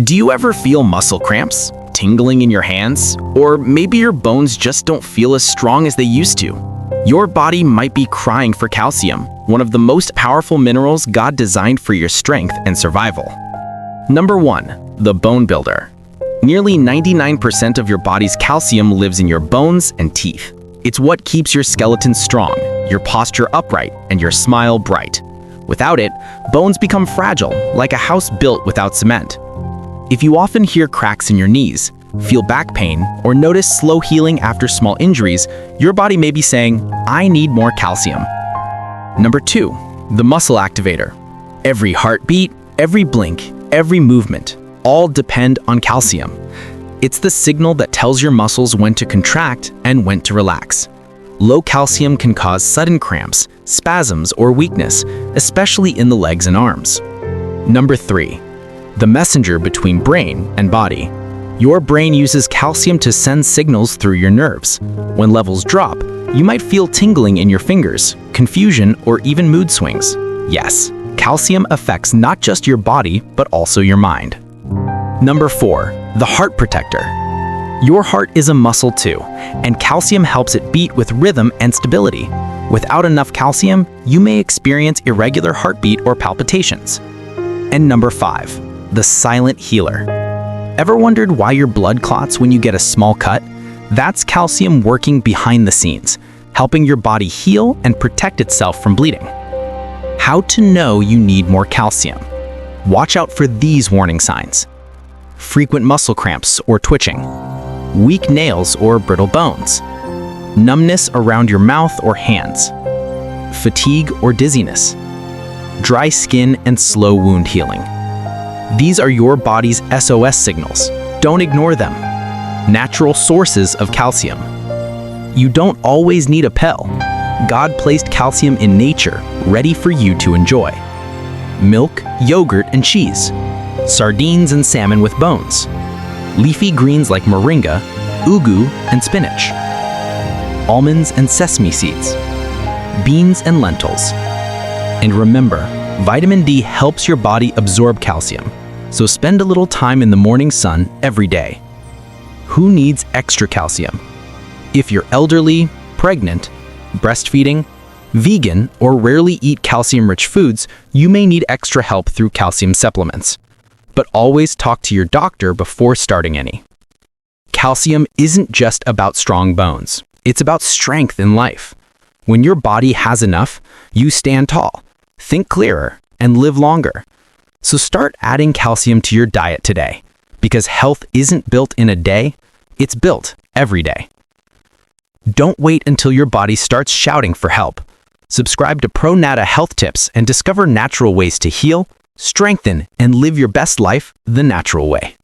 Do you ever feel muscle cramps, tingling in your hands, or maybe your bones just don't feel as strong as they used to? Your body might be crying for calcium, one of the most powerful minerals God designed for your strength and survival. Number 1. The bone builder. Nearly 99% of your body's calcium lives in your bones and teeth. It's what keeps your skeleton strong, your posture upright, and your smile bright. Without it, bones become fragile, like a house built without cement. If you often hear cracks in your knees, feel back pain, or notice slow healing after small injuries, your body may be saying, I need more calcium. Number 2. The muscle activator. Every heartbeat, every blink, every movement, all depend on calcium. It's the signal that tells your muscles when to contract and when to relax. Low calcium can cause sudden cramps, spasms, or weakness, especially in the legs and arms. Number 3. The messenger between brain and body. Your brain uses calcium to send signals through your nerves. When levels drop, you might feel tingling in your fingers, confusion, or even mood swings. Yes, calcium affects not just your body, but also your mind. Number 4. The heart protector. Your heart is a muscle too, and calcium helps it beat with rhythm and stability. Without enough calcium, you may experience irregular heartbeat or palpitations. And number 5. The silent healer. Ever wondered why your blood clots when you get a small cut? That's calcium working behind the scenes, helping your body heal and protect itself from bleeding. How to know you need more calcium? Watch out for these warning signs. Frequent muscle cramps or twitching, weak nails or brittle bones, numbness around your mouth or hands, fatigue or dizziness, dry skin and slow wound healing. These are your body's SOS signals. Don't ignore them. Natural sources of calcium. You don't always need a pill. God placed calcium in nature, ready for you to enjoy. Milk, yogurt, and cheese. Sardines and salmon with bones. Leafy greens like moringa, ugu, and spinach. Almonds and sesame seeds. Beans and lentils. And remember, vitamin D helps your body absorb calcium, so spend a little time in the morning sun every day. Who needs extra calcium? If you're elderly, pregnant, breastfeeding, vegan, or rarely eat calcium-rich foods, you may need extra help through calcium supplements. But always talk to your doctor before starting any. Calcium isn't just about strong bones. It's about strength in life. When your body has enough, you stand tall, think clearer, and live longer. So start adding calcium to your diet today, because health isn't built in a day, it's built every day. Don't wait until your body starts shouting for help. Subscribe to PRONADA Health Tips and discover natural ways to heal, strengthen, and live your best life the natural way.